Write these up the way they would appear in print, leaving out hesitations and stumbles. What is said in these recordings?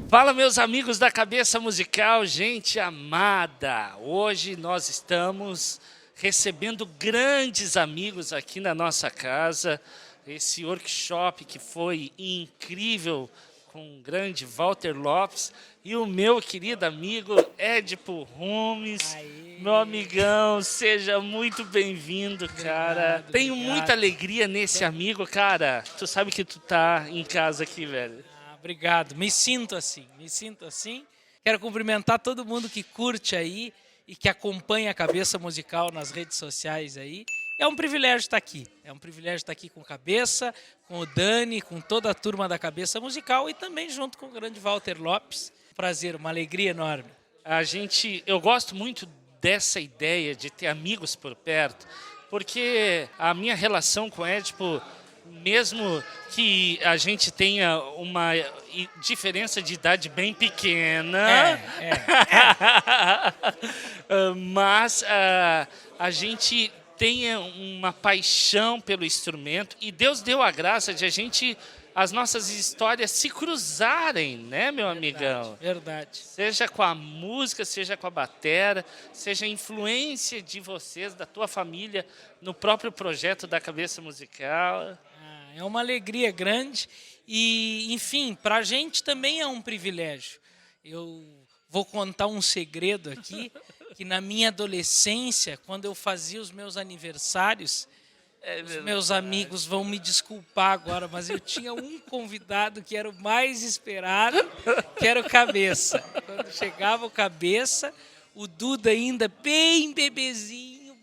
Fala, meus amigos da Cabeça Musical, gente amada! Hoje nós estamos recebendo grandes amigos aqui na nossa casa. Esse workshop que foi incrível com o grande Walter Lopes e o meu querido amigo Edipo Rumes. Aê. Meu amigão, seja muito bem-vindo, cara. Tenho muita alegria nesse amigo, cara. Tu sabe que tu tá em casa aqui, velho. Obrigado, me sinto assim. Quero cumprimentar todo mundo que curte aí e que acompanha a Cabeça Musical nas redes sociais aí. É um privilégio estar aqui, com o Cabeça, com o Dani, com toda a turma da Cabeça Musical e também junto com o grande Walter Lopes. Prazer, uma alegria enorme. Eu gosto muito dessa ideia de ter amigos por perto, porque a minha relação com o Edipo, mesmo que a gente tenha uma diferença de idade bem pequena, mas a gente tenha uma paixão pelo instrumento e Deus deu a graça de as nossas histórias se cruzarem, né, meu amigão? Verdade. Seja com a música, seja com a batera, seja a influência de vocês, da tua família, no próprio projeto da Cabeça Musical. É uma alegria grande e, enfim, para a gente também é um privilégio. Eu vou contar um segredo aqui, que na minha adolescência, quando eu fazia os meus aniversários, os meus amigos vão me desculpar agora, mas eu tinha um convidado que era o mais esperado, que era o Cabeça. Quando chegava o Cabeça, o Duda ainda bem bebezinho,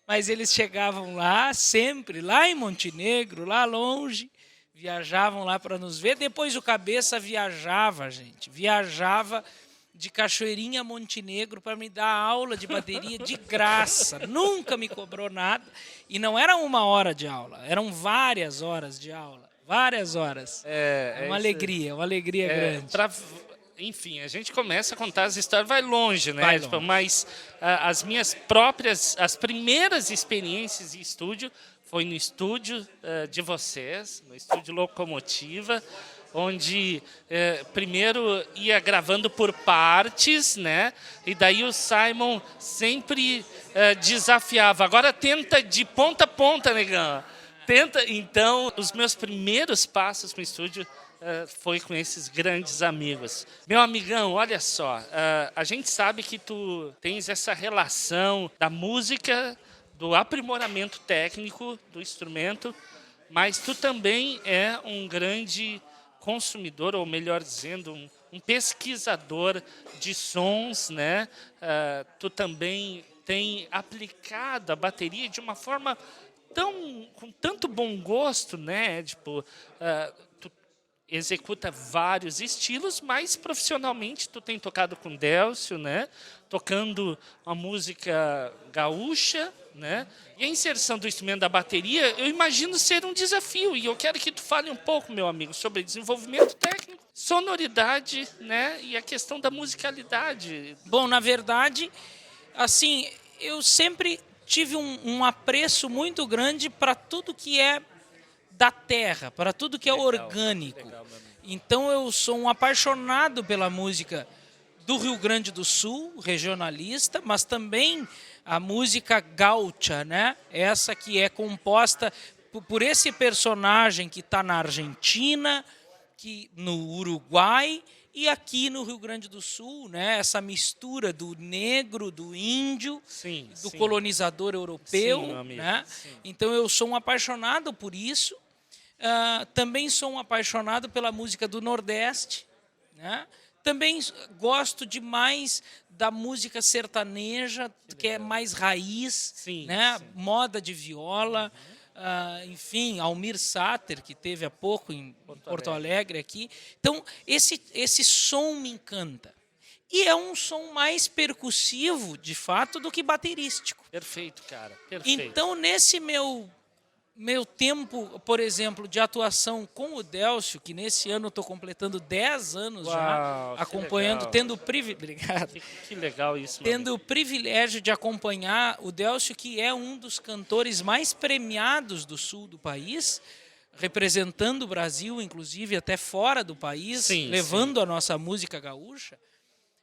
mas eles chegavam lá, sempre, lá em Montenegro, lá longe, viajavam lá para nos ver. Depois o Cabeça viajava de Cachoeirinha a Montenegro para me dar aula de bateria de graça. Nunca me cobrou nada. E não era 1 hora de aula, eram várias horas de aula. Várias horas. Uma alegria grande. Enfim, a gente começa a contar as histórias, vai longe, né? Vai longe. Mas as primeiras experiências em estúdio foi no estúdio de vocês, no estúdio Locomotiva, onde primeiro ia gravando por partes, né? E daí o Simon sempre desafiava. Agora tenta de ponta a ponta, negão. Tenta. Então, os meus primeiros passos no estúdio foi com esses grandes amigos. Meu amigão, olha só, a gente sabe que tu tens essa relação da música, do aprimoramento técnico do instrumento, mas tu também é um grande consumidor, ou melhor dizendo, um pesquisador de sons, né? Tu também tem aplicado a bateria de uma forma com tanto bom gosto, né? Tipo, tu executa vários estilos, mas profissionalmente tu tem tocado com Délcio, né? Tocando a música gaúcha, né? E a inserção do instrumento da bateria, eu imagino ser um desafio. E eu quero que tu fale um pouco, meu amigo, sobre desenvolvimento técnico, sonoridade, né? E a questão da musicalidade. Bom, na verdade, assim, eu sempre tive um apreço muito grande para tudo que é da terra, para tudo que é orgânico. Então eu sou um apaixonado pela música do Rio Grande do Sul, regionalista, mas também a música gaúcha, né? Essa que é composta por esse personagem que está na Argentina, no Uruguai e aqui no Rio Grande do Sul, né? Essa mistura do negro, do índio, do colonizador europeu. Sim, meu amigo, né? Sim. Então eu sou um apaixonado por isso. Também sou um apaixonado pela música do Nordeste, né? Também gosto demais da música sertaneja, que é mais raiz, né? Moda de viola, enfim, Almir Sater, que teve há pouco em Porto Alegre aqui. Então, esse som me encanta. E é um som mais percussivo, de fato, do que baterístico. Perfeito, cara. Perfeito. Então, nesse meu tempo, por exemplo, de atuação com o Délcio, que nesse ano eu estou completando 10 anos já, acompanhando, tendo o privilégio. Que legal isso, tendo o privilégio de acompanhar o Délcio, que é um dos cantores mais premiados do sul do país. representando o Brasil, inclusive até fora do país, Sim, levando a nossa música gaúcha,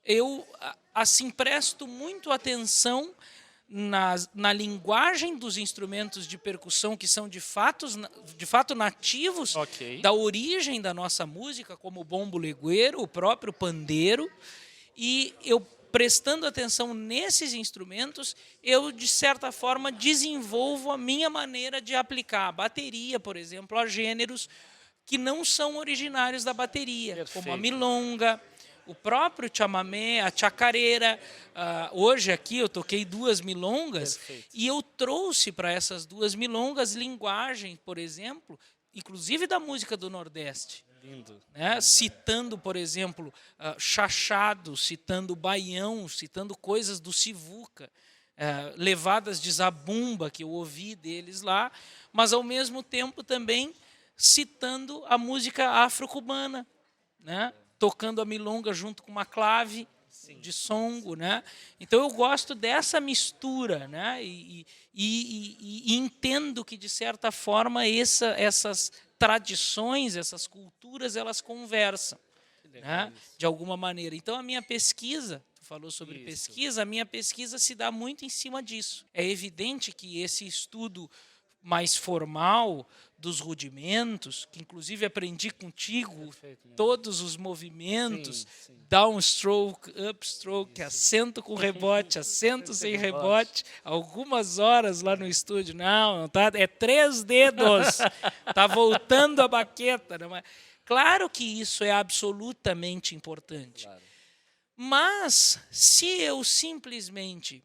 eu assim presto muito atenção na linguagem dos instrumentos de percussão que são de fato nativos Ok. da origem da nossa música, como o bombo legueiro, o próprio pandeiro, e eu prestando atenção nesses instrumentos, eu de certa forma desenvolvo a minha maneira de aplicar a bateria, por exemplo, a gêneros que não são originários da bateria, como a Perfeito. milonga, o próprio chamamé, a chacareira. Hoje aqui eu toquei 2 milongas. Perfeito. E eu trouxe para essas 2 milongas linguagem, por exemplo, inclusive da música do Nordeste. Lindo. Né? Citando, por exemplo, chachado, citando baião, citando coisas do Sivuca, levadas de zabumba que eu ouvi deles lá, mas ao mesmo tempo também citando a música afro-cubana, né? Tocando a milonga junto com uma clave de songo, né? Então eu gosto dessa mistura, né? E entendo que de certa forma essas tradições, essas culturas, elas conversam, né? De alguma maneira. Então a minha pesquisa, tu falou sobre pesquisa, a minha pesquisa se dá muito em cima disso. É evidente que esse estudo mais formal dos rudimentos, que inclusive aprendi contigo todos os movimentos, downstroke, upstroke, acento com rebote, acento sem rebote, algumas horas lá no estúdio, não tá, é 3 dedos, tá voltando a baqueta. Não é? Claro que isso é absolutamente importante, mas se eu simplesmente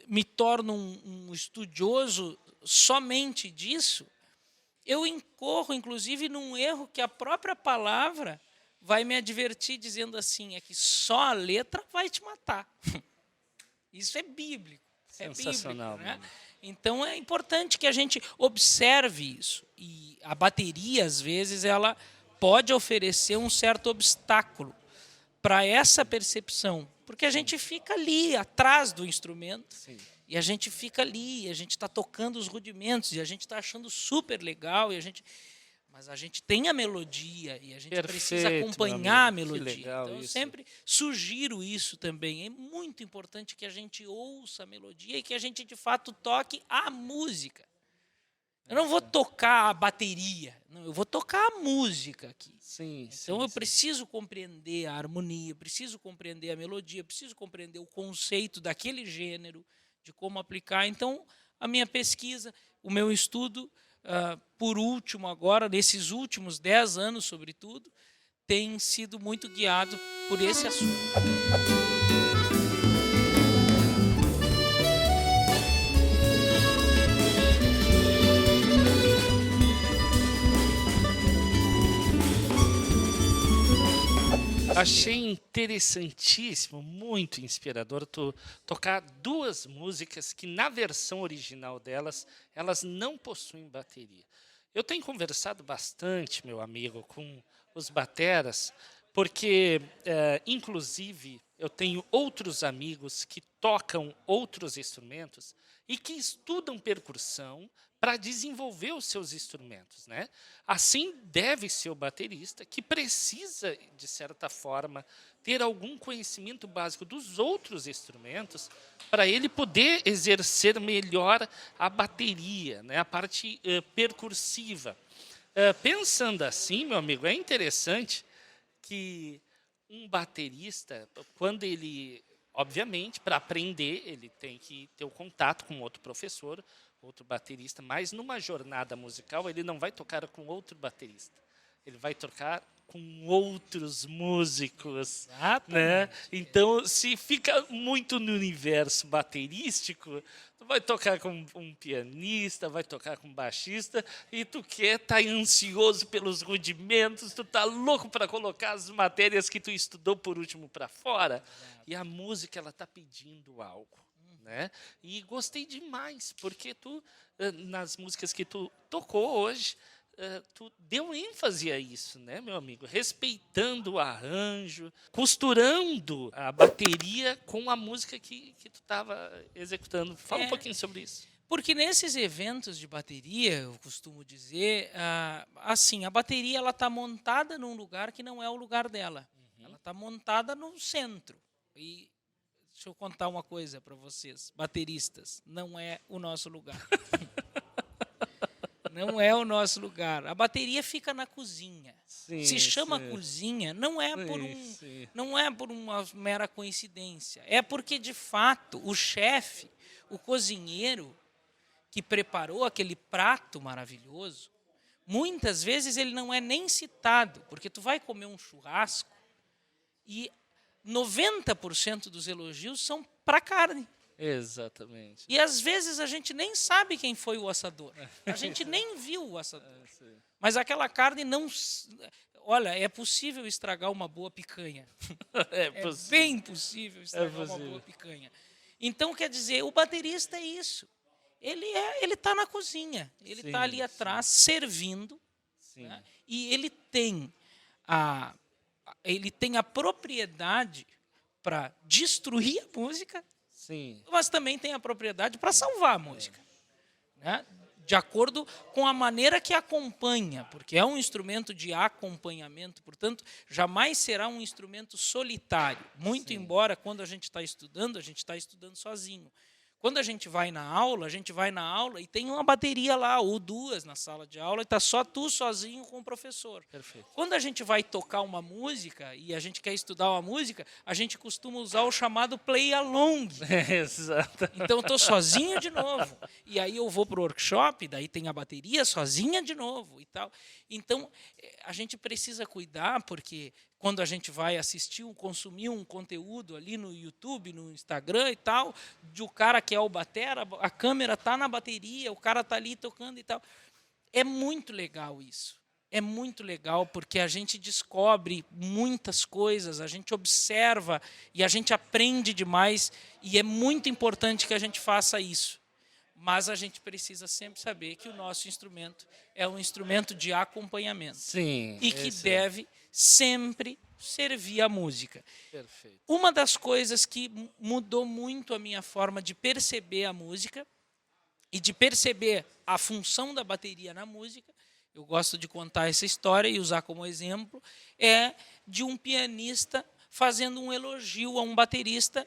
me torno um estudioso somente disso, eu incorro, inclusive, num erro que a própria palavra vai me advertir, dizendo assim, é que só a letra vai te matar. Isso é bíblico. Sensacional. É bíblico, né? Então, é importante que a gente observe isso. E a bateria, às vezes, ela pode oferecer um certo obstáculo para essa percepção, porque a gente fica ali, atrás do instrumento, e a gente fica ali, a gente está tocando os rudimentos, e a gente está achando super legal, mas a gente tem a melodia, e a gente precisa acompanhar a melodia. Então, eu sempre sugiro isso também. É muito importante que a gente ouça a melodia e que a gente, de fato, toque a música. Eu não vou tocar a bateria, não, eu vou tocar a música aqui. Então eu preciso compreender a harmonia, preciso compreender a melodia, preciso compreender o conceito daquele gênero, de como aplicar. Então, a minha pesquisa, o meu estudo, por último agora, nesses últimos 10 anos, sobretudo, tem sido muito guiado por esse assunto. Achei interessantíssimo, muito inspirador tu tocar 2 músicas que na versão original delas, elas não possuem bateria. Eu tenho conversado bastante, meu amigo, com os bateras, porque, inclusive, eu tenho outros amigos que tocam outros instrumentos e que estudam percussão para desenvolver os seus instrumentos, né? Assim deve ser o baterista, que precisa, de certa forma, ter algum conhecimento básico dos outros instrumentos para ele poder exercer melhor a bateria, né? A parte percursiva. Pensando assim, meu amigo, é interessante que um baterista, quando ele, obviamente, para aprender, ele tem que ter o contato com outro professor, outro baterista, mas numa jornada musical ele não vai tocar com outro baterista, ele vai tocar com outros músicos, né? Então, se fica muito no universo baterístico, tu vai tocar com um pianista, vai tocar com um baixista, e tu tá ansioso pelos rudimentos, tu tá louco para colocar as matérias que tu estudou por último para fora, e a música ela tá pedindo algo. Né? E gostei demais, porque tu, nas músicas que tu tocou hoje, tu deu ênfase a isso, né, meu amigo? Respeitando o arranjo, costurando a bateria com a música que tu estava executando. Fala um pouquinho sobre isso. Porque nesses eventos de bateria, eu costumo dizer, assim, a bateria ela está montada num lugar que não é o lugar dela. Ela está montada no centro. E deixa eu contar uma coisa para vocês, bateristas, não é o nosso lugar. Não é o nosso lugar. A bateria fica na cozinha. Sim, Se chama sim. cozinha, não é Sim. não é por uma mera coincidência. É porque, de fato, o chefe, o cozinheiro que preparou aquele prato maravilhoso, muitas vezes ele não é nem citado, porque tu vai comer um churrasco e 90% dos elogios são para carne. Exatamente. E às vezes a gente nem sabe quem foi o assador. A gente nem viu o assador. Sim. Mas aquela carne não. Olha, é possível estragar uma boa picanha. É É possível. bem possível estragar uma possível. boa picanha. Então, quer dizer, o baterista é isso. Ele está na cozinha. Ele Sim, está ali atrás, servindo. Sim. Né? E ele tem a propriedade para destruir a música, Sim. mas também tem a propriedade para salvar a música, né? De acordo com a maneira que acompanha, porque é um instrumento de acompanhamento, portanto, jamais será um instrumento solitário, muito Sim. embora quando a gente está estudando sozinho. Quando a gente vai na aula e tem uma bateria lá, ou duas na sala de aula, e está só tu sozinho com o professor. Perfeito. Quando a gente vai tocar uma música e a gente quer estudar uma música, a gente costuma usar o chamado play along. Exato. Então eu estou sozinho de novo. E aí eu vou para o workshop, daí tem a bateria sozinha de novo e tal. Então a gente precisa cuidar, porque quando a gente vai assistir, consumir um conteúdo ali no YouTube, no Instagram e tal, de o cara que é o batera, a câmera está na bateria, o cara está ali tocando e tal. É muito legal isso. É muito legal porque a gente descobre muitas coisas, a gente observa e a gente aprende demais, e é muito importante que a gente faça isso. Mas a gente precisa sempre saber que o nosso instrumento é um instrumento de acompanhamento. Sim. E que deve sempre servir a música. Perfeito. Uma das coisas que mudou muito a minha forma de perceber a música e de perceber a função da bateria na música, eu gosto de contar essa história e usar como exemplo, é de um pianista fazendo um elogio a um baterista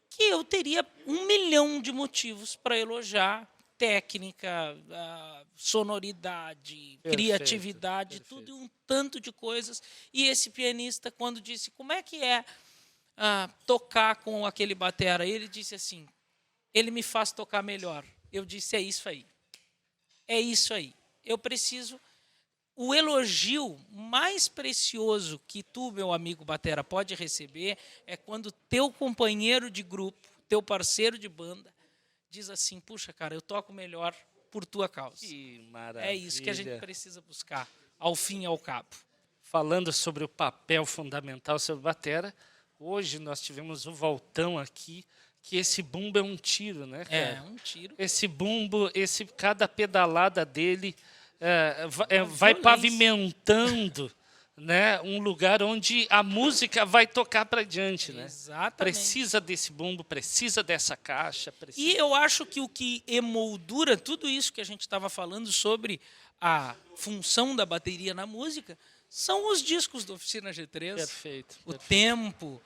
que eu teria 1 milhão de motivos para elogiar: técnica, sonoridade, criatividade, perfeito. tudo, um tanto de coisas. E esse pianista, quando disse como é que é tocar com aquele batera, ele disse assim: ele me faz tocar melhor. Eu disse: é isso aí. É isso aí. Eu preciso... O elogio mais precioso que tu, meu amigo batera, pode receber é quando teu companheiro de grupo, teu parceiro de banda, diz assim: puxa, cara, eu toco melhor por tua causa. Que maravilha. É isso que a gente precisa buscar, ao fim e ao cabo. Falando sobre o papel fundamental sobre batera, hoje nós tivemos o Valtão aqui, que esse bumbo é um tiro, né, cara? É um tiro. Esse bumbo, cada pedalada dele vai pavimentando, né, um lugar onde a música vai tocar para diante, né? Exatamente. Precisa desse bumbo, precisa dessa caixa. Precisa... E eu acho que o que emoldura tudo isso que a gente estava falando sobre a função da bateria na música são os discos da Oficina G3. Perfeito. O Tempo,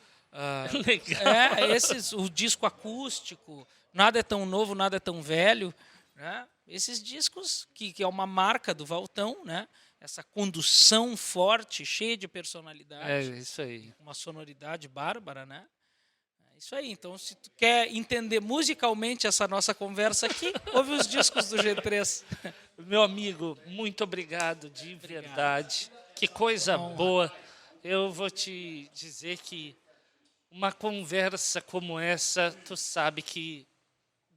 Legal. o disco acústico, Nada é Tão Novo, Nada é Tão Velho, né? Esses discos que é uma marca do Valtão, né? Essa condução forte, cheia de personalidade. É isso aí. Uma sonoridade bárbara, né? É isso aí. Então, se tu quer entender musicalmente essa nossa conversa aqui, ouve os discos do G3. Meu amigo, muito obrigado, de verdade. Que coisa boa. Eu vou te dizer que uma conversa como essa, tu sabe que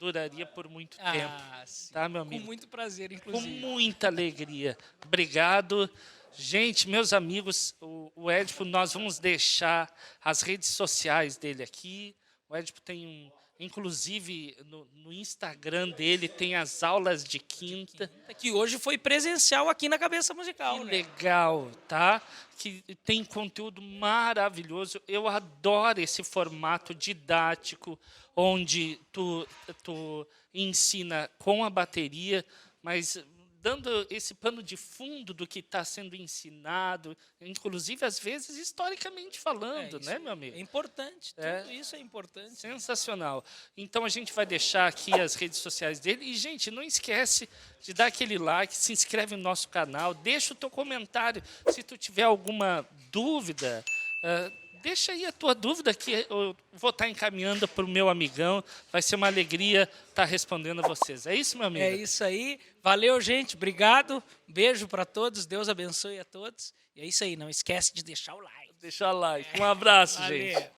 duraria por muito tempo. Sim. Tá, meu amigo? Com muito prazer, Com inclusive. muita alegria. Obrigado. Gente, meus amigos, o Édipo, nós vamos deixar as redes sociais dele aqui, O Edipo tem inclusive no Instagram dele tem as aulas de quinta. Que hoje foi presencial aqui na Cabeça Musical. Que né? legal, tá? Que tem conteúdo maravilhoso. Eu adoro esse formato didático, onde tu ensina com a bateria, mas dando esse pano de fundo do que está sendo ensinado, inclusive, às vezes, historicamente falando, né, meu amigo? É importante, tudo isso é importante. Sensacional. Então, a gente vai deixar aqui as redes sociais dele. E, gente, não esquece de dar aquele like, se inscreve no nosso canal, deixa o teu comentário. Se tu tiver alguma dúvida, deixa aí a tua dúvida que eu vou estar encaminhando para o meu amigão. Vai ser uma alegria estar respondendo a vocês. É isso, meu amigo? É isso aí. Valeu, gente. Obrigado. Beijo para todos. Deus abençoe a todos. E é isso aí. Não esquece de deixar o like. Deixa o like. Um abraço, Valeu. gente.